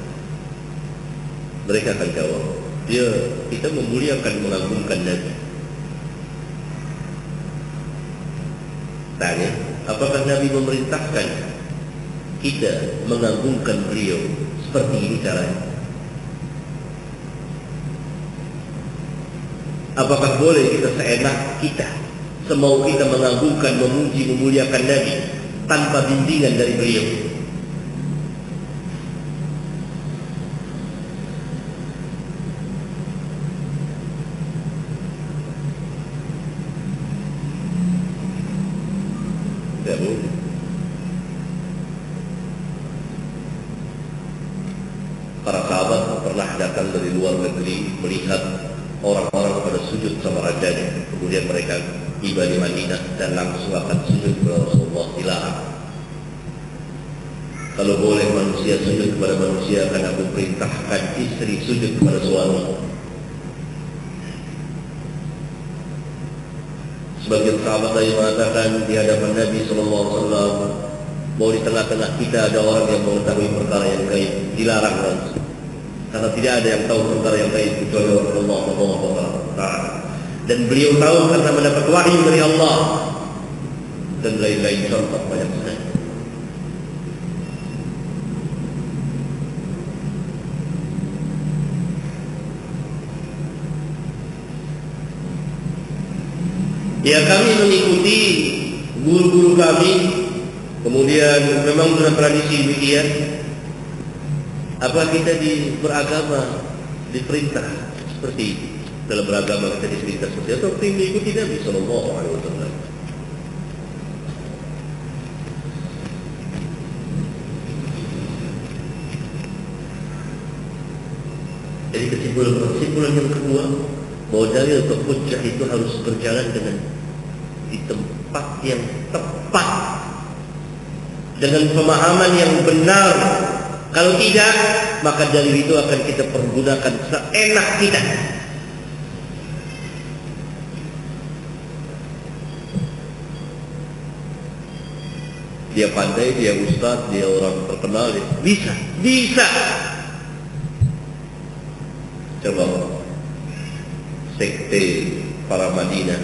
Mereka akan jawab, kita memuliakan, mengagungkan Nabi. Tanya, apakah Nabi memerintahkan kita mengagungkan beliau seperti ini caranya? Apakah boleh kita seenak kita, semau kita mengagungkan, memuji, memuliakan Nabi tanpa bimbingan dari beliau? Tidak boleh. Para sahabat pernah datang dari luar negeri melihat orang-orang pada sujud sama rajanya. Kemudian mereka tiba di Madinah dan langsung akan sujud kepada Rasulullah. Dilarang. Kalau boleh manusia sujud kepada manusia, akan aku perintahkan istri sujud kepada suami. Sebagian sahabat tadi mengatakan di hadapan Nabi SAW, bahwa di tengah-tengah kita ada orang yang mengetahui perkara yang gaib, dilarang langsung. Karena tidak ada yang tahu perkara yang gaib kecuali Allah SWT. Dan beliau tahu karena mendapat wahyu dari Allah. Dan lain-lain contoh banyak sekali. Ya, kami mengikuti guru-guru kami, kemudian memang sudah tradisi demikian. Apa kita beragama diperintah seperti itu? Dalam beragama kita diperintah seperti itu, atau kita mengikuti Nabi Sallallahu Alaihi Wasallam? Jadi kesimpulan yang kedua, bahwa dalil atau hujjah itu harus berjalan di tempat yang tepat, dengan pemahaman yang benar. Kalau tidak, maka dalil itu akan kita pergunakan seenak kita. Dia pandai, dia ustaz, dia orang terkenal, bisa. Coba sekte para Madinah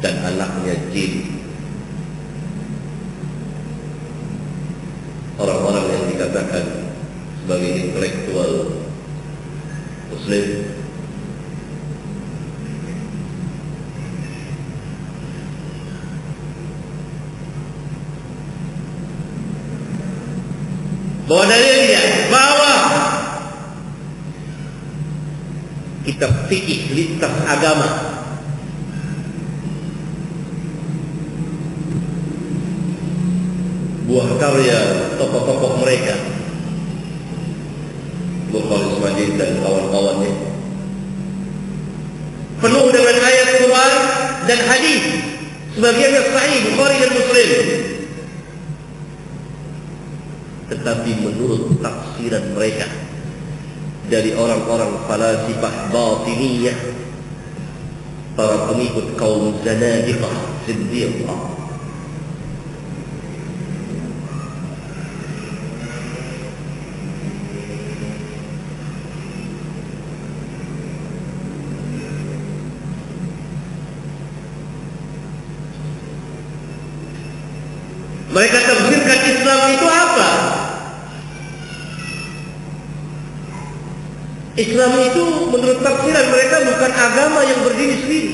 dan anaknya jin, orang-orang yang dikatakan sebagai intelektual Muslim, bahwa dalilnya bahwa kitab fikih lintas agama buah karya tokoh-tokoh mereka, Bukhari Majid dan kawan-kawannya, penuh dengan ayat Quran dan hadis, sebagiannya sahih Bukhari dan Muslim. Tetapi menurut tafsiran mereka dari orang-orang falasifah batiniyah, para pengikut kaum zanadiqah zindiqah, mereka tafsirkan Islam itu apa? Islam itu menurut tafsiran mereka bukan agama yang berdiri sendiri.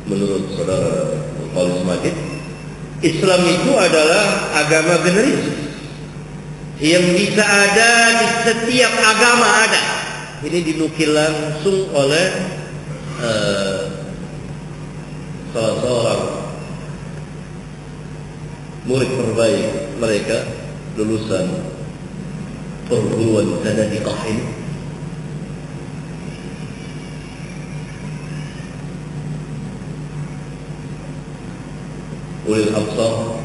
Menurut saudara Paulus Majid, Islam itu adalah agama generis yang bisa ada di setiap agama ada. Ini dinukil langsung oleh salah seorang murid terbaik mereka, lulusan perguruan Zanadiqah ini, Ulil Absar.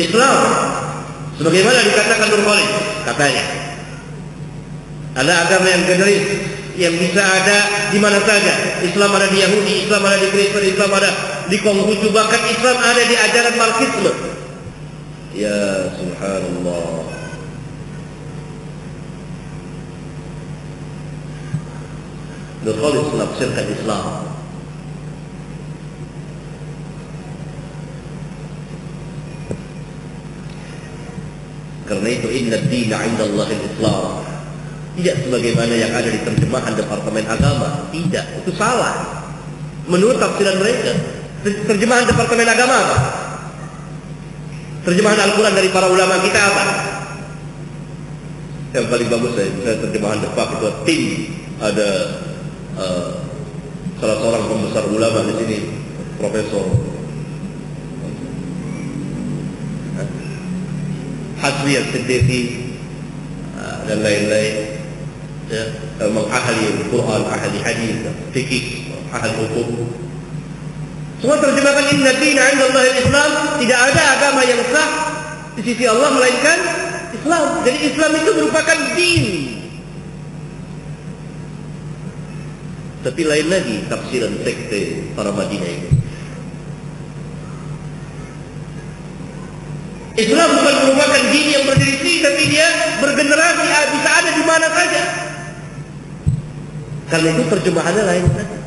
Islam sebagaimana dikatakan Nur Khalid, katanya ada agama yang generis yang bisa ada di mana saja. Islam ada di Yahudi, Islam ada di Kristen, Islam ada di Konghucu, bahkan Islam ada di ajaran Marxisme. Ya subhanallah. Nur Khalid menafsirkan Islam karena itu inna ad-dina 'inda Allahi al-Islam. Tidak sebagaimana yang ada di terjemahan Departemen Agama. Tidak, itu salah. Menurut tafsiran mereka, terjemahan Departemen Agama apa? Terjemahan Al-Quran dari para ulama kita apa? Yang paling bagus saya terjemahan Depak itu tim, ada salah seorang pembesar ulama di sini, Profesor Hasbi Al-Siddiqi dan lain-lain, ya, memang ahli Quran, ahli hadis, fikih, ahli hukum. Semua terjemahkan inna dina 'inda Allahi al-Islam. Tidak ada agama yang sah di sisi Allah melainkan Islam. Jadi Islam itu merupakan din. Tapi lain lagi tafsiran sekte para Madinah ini. Islam bukan merupakan din yang berdiri sendiri, tapi dia bergenerasi, bisa ada di mana saja. Karena itu terjemahannya lain saja.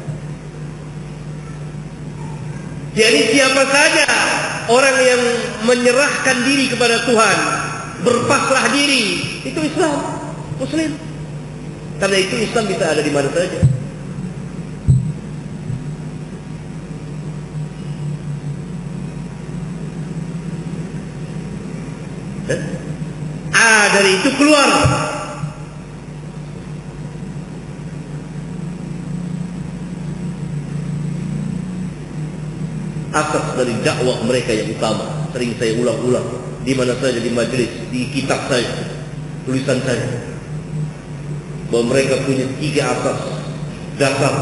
Jadi siapa saja orang yang menyerahkan diri kepada Tuhan, berpasrah diri, itu Islam, Muslim. Karena itu Islam bisa ada di mana saja. Dari itu keluar asas dari dakwah mereka yang utama. Sering saya ulang-ulang di mana saja, di majelis, di kitab saya, tulisan saya, bahwa mereka punya 3 asas dasar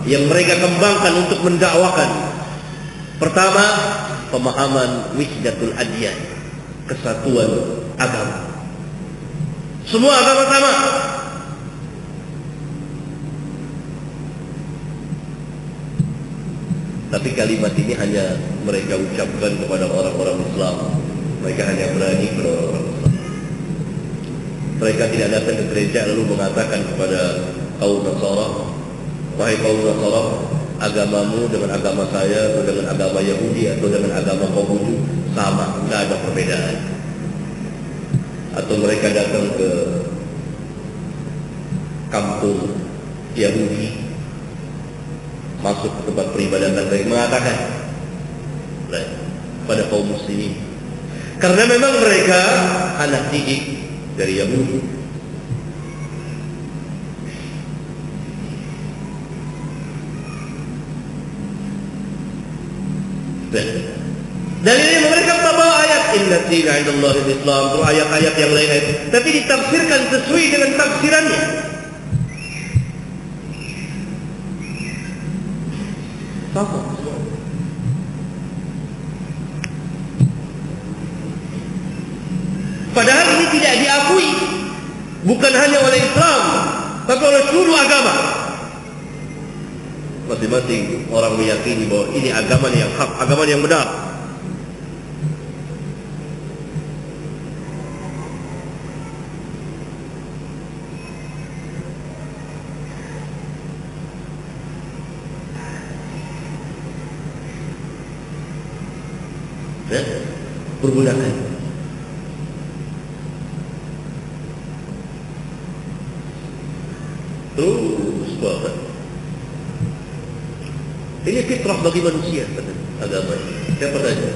yang mereka kembangkan untuk mendakwakan. Pertama, pemahaman wihdatul adyan, kesatuan agama. Semua agama sama. Tapi kalimat ini hanya mereka ucapkan kepada orang-orang Islam. Mereka hanya berani kepada orang-orang Islam. Mereka tidak datang ke gereja lalu mengatakan kepada kaum Nasara, wahai kaum Nasara, agamamu dengan agama saya atau dengan agama Yahudi atau dengan agama Konghucu sama, tidak ada perbedaan. Atau mereka datang ke kampung Yahudi, masuk ke tempat peribadatan mereka, mengatakan pada kaum muslimin, karena memang mereka anak didik dari Yahudi. Dan ini mereka membawa ayat inna dina indallahi al-Islam, itu ayat-ayat yang lain, tapi ditafsirkan sesuai dengan tafsirannya. Sama. Padahal ini tidak diakui, bukan hanya oleh Islam, tapi oleh seluruh agama. Masing-masing orang meyakini bahwa ini agama yang hak, agama yang benar. Perbudakan. Terus banget. Ini fitrah bagi manusia agama ini. Siapa saja.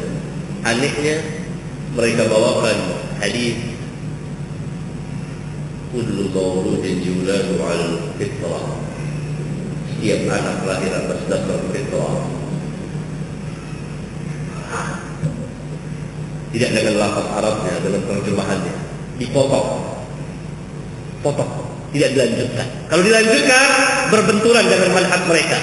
Anehnya mereka bawakan hadis kullu mawludin yuladu 'ala fitrah. Setiap anak lahir atas dasar fitrah. Tidak dengan lafaz Arabnya, dengan terjemahannya. Dipotong. Potong. Tidak dilanjutkan. Kalau dilanjutkan, berbenturan dengan manhaj mereka.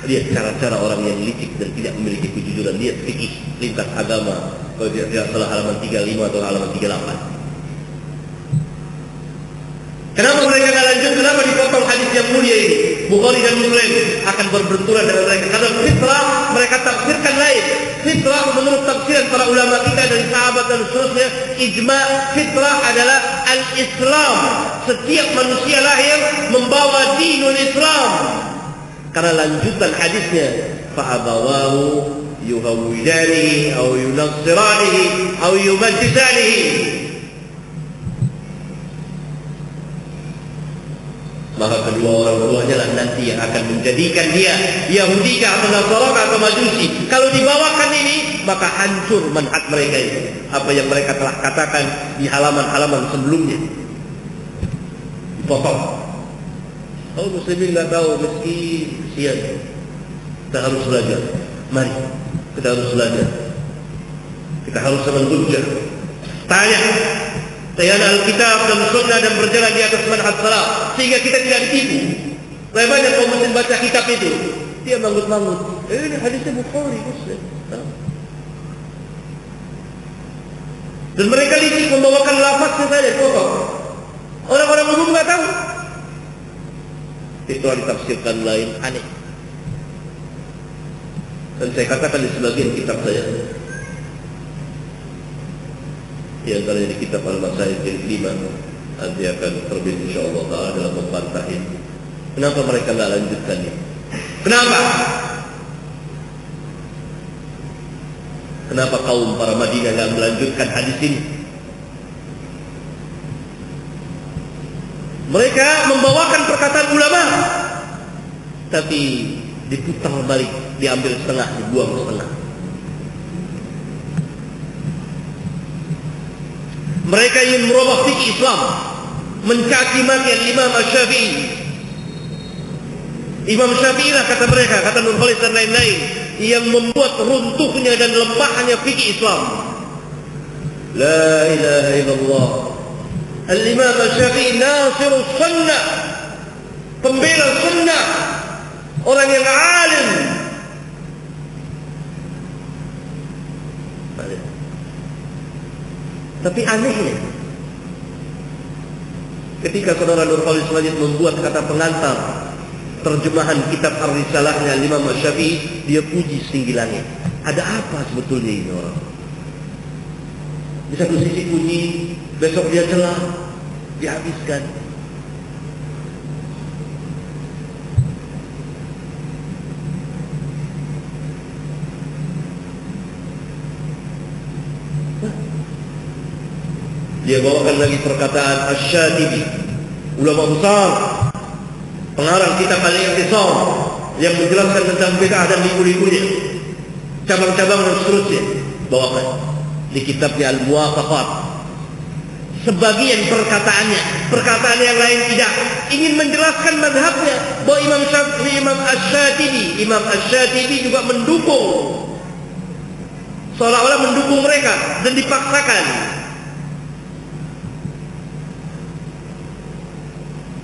Lihat cara-cara orang yang licik dan tidak memiliki kejujuran. Lihat fikih lintas agama. Kalau tidak salah halaman 35 atau halaman 38. Kenapa mereka tidak lanjut? Kenapa dipotong hadis yang mulia ini? Bukhari dan Muslim akan berbenturan dengan mereka. Karena fitrah mereka tafsirkan lain. Fitrah menurut tafsiran para ulama kita dari sahabat dan seterusnya, ijma fitrah adalah al-Islam. Setiap manusia lahir membawa dinul Islam. Karena lanjutan hadisnya, fa'abawahu yuhawwidanihi atau yunassiranihi atau yumajjisanihi. Maka kedua orang tuanya lah nanti yang akan menjadikan dia Yahudi atau Nasrani atau Majusi. Kalau dibawakan ini, maka hancur manhaj mereka itu. Apa yang mereka telah katakan di halaman-halaman sebelumnya. Dipotong. Kalau muslimin tidak tahu, meski sian, kita harus belajar. Mari, kita harus belajar. Kita harus dengan hujjah. Tanya. Tayana Alkitab dan Sunnah dan berjalan di atas manhaj salaf sehingga kita tidak ditipu. Banyak kaum muslim baca kitab itu, dia manggut-manggut. Ini hadisnya Bukhari, Muslim. Dan mereka licik membawakan lafaznya saja, potong. Orang-orang umum nggak tahu. Itu ditafsirkan lain, aneh. Dan saya katakan di sebagian kitab saya. Di antaranya di kitab Al-Masail jilid 5 nanti akan terbit insyaallah ta'ala dalam membantah ini. Kenapa mereka tidak lanjutkan ini? Kenapa? Kenapa kaum para Madinah tidak melanjutkan hadis ini? Mereka membawakan perkataan ulama, tapi diputar balik, diambil setengah, dibuang setengah. Mereka ingin merubah fikih Islam, mencaci maki Imam Syafi'i. Imam Syafi'i lah kata mereka, kata Nur Khalis dan lain-lain, yang membuat runtuhnya dan lemahnya fikih Islam. La ilaha illallah. Al-Imam Syafi'i nasirus sunnah, pembela sunnah, orang yang alim. Tapi anehnya, ketika saudara Nur Khalis Majid membuat kata pengantar terjemahan kitab Ar-Risalahnya Imam Syafi'i, dia puji setinggi langit. Ada apa sebetulnya ini orang? Di satu sisi puji, besok dia celah, dihabiskan. Dia bawakan lagi perkataan Asy-Syatibi, ulama besar, pengarang kitab Al-I'tisam, yang menjelaskan tentang bid'ah dan liku-likunya, cabang-cabang dan seterusnya. Bawakan di kitabnya Al-Muwafaqat. Sebagian perkataan yang lain tidak, ingin menjelaskan mazhabnya, bahwa Imam Syafi'i, Imam Asy-Syatibi juga mendukung, seolah-olah mendukung mereka dan dipaksakan.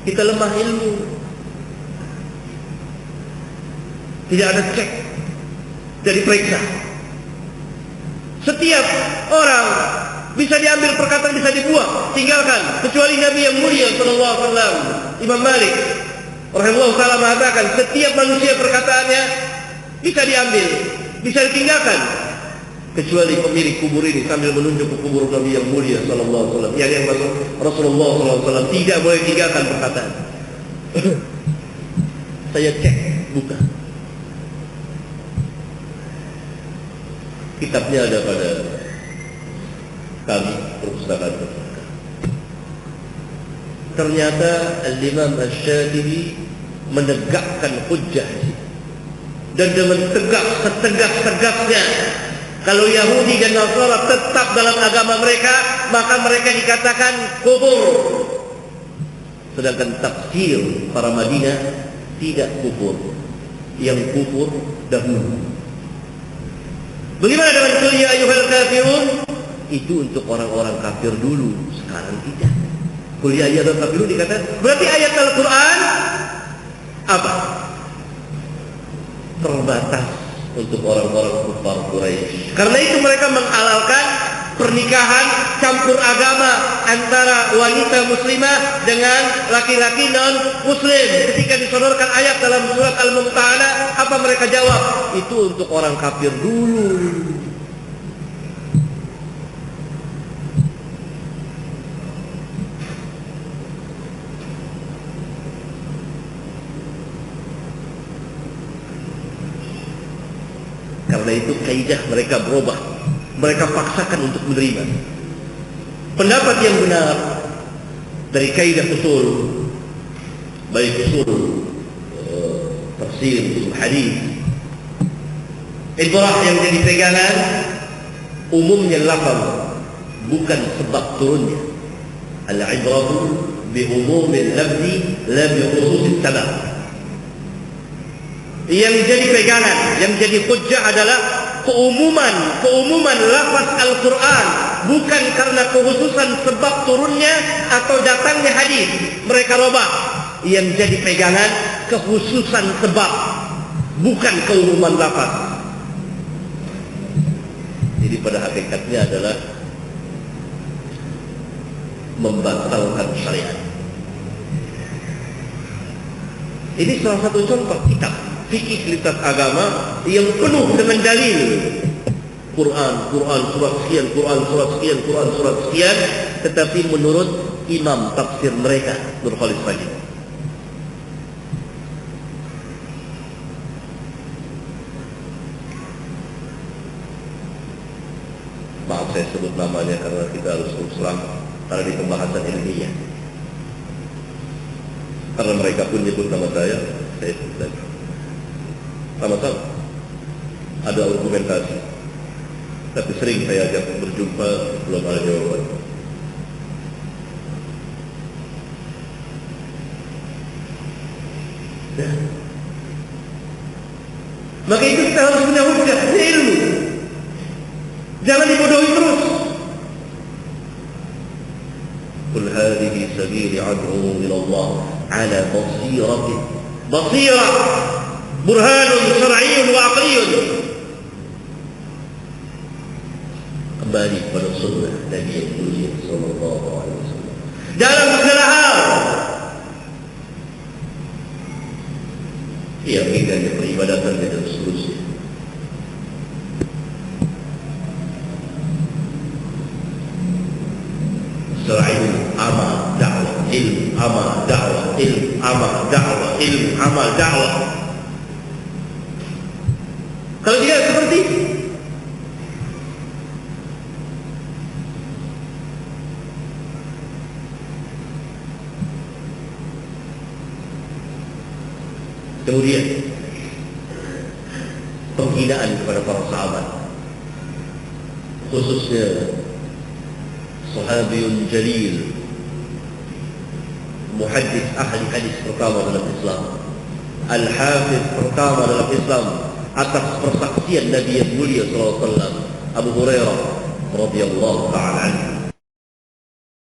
Kita lemah ilmu, tidak ada cek, jadi periksa. Setiap orang bisa diambil perkataan, bisa dibuang, tinggalkan, kecuali Nabi yang mulia sallallahu alaihi wasallam. Imam Malik rahimahullah taala mengatakan, setiap manusia perkataannya bisa diambil, bisa ditinggalkan, kecuali pemilik kubur ini, sambil menunjuk ke kubur Nabi yang mulia sallallahu alaihi wasallam, yang masuk Rasulullah sallallahu alaihi wasallam, tidak boleh tinggalkan perkataan. Saya cek, buka. Kitabnya ada pada kami, perpustakaan. Ternyata Al-Imam Asy-Syatibi menegakkan hujjah, dan dengan setegas-tegasnya, kalau Yahudi dan Nasara tetap dalam agama mereka, maka mereka dikatakan kufur. Sedangkan tafsir para Madinah tidak kufur. Yang kufur dahulu. Bagaimana dengan qul ya ayyuhal kafirun? Itu untuk orang-orang kafir dulu, sekarang tidak. Qul ya ayyuhal kafirun dikatakan, berarti ayat Al-Quran apa? Terbatas untuk orang-orang kufar Quraisy. Karena itu mereka menghalalkan pernikahan campur agama antara wanita muslimah dengan laki-laki non-muslim. Ketika disodorkan ayat dalam surat Al-Mumtahanah, apa mereka jawab? Itu untuk orang kafir dulu. Karena itu kaidah mereka berubah. Mereka paksakan untuk menerima pendapat yang benar dari kaidah usul, baik usul tafsir, usul hadis. Ibrah yang jadi pegangan umumnya lafaz, bukan sebab turunnya. Al-ibratu bi umumil lafzi la bi khususis sabab. Yang jadi pegangan, yang jadi hujjah adalah keumuman lafaz Al-Quran, bukan karena kekhususan sebab turunnya atau datangnya hadis. Mereka robah. Yang jadi pegangan kekhususan sebab, bukan keumuman lafaz. Jadi pada hakikatnya adalah membatalkan syariat. Ini salah satu contoh kitab fikih lintas agama yang penuh dengan dalil. Quran surat sekian, Quran surat sekian, Quran surat sekian, tetapi menurut imam tafsir mereka, Nur Khalid Fajr. Maaf saya sebut namanya karena kita harus terus terang, karena di pembahasan ilmiah. Karena mereka pun nyebut nama saya sebut lagi. Sama-sama ada argumentasi, tapi sering saya ajak berjumpa, belum ada jawaban. Ya. Maka itu kita harus punya hujjah, ilmu. Jangan dibodohi terus. Qul hadhihi sabili ad'u ila Allah ala basiratin. Basirah burhanun syar'iyyun wa aqliyyun. Kembali pada sunnah Nabi Muhammad sallallahu alaihi wasallam dalam segala hal. keyakinan, peribadatan dan seterusnya. Selain amal, dakwah, ilmu, amal, dakwah, ilmu, amal, dakwah, ilmu, amal, dakwah. Kalau tidak seperti itu, kemudian penghinaan kepada para sahabat, khususnya sahabiyun jalil, muhaddis ahli hadis pertama dalam Islam, al-hafiz pertama dalam Islam atas persaksian Nabi yang mulia sallallahu alaihi wasallam, Abu Hurairah radhiyallahu ta'ala anhu.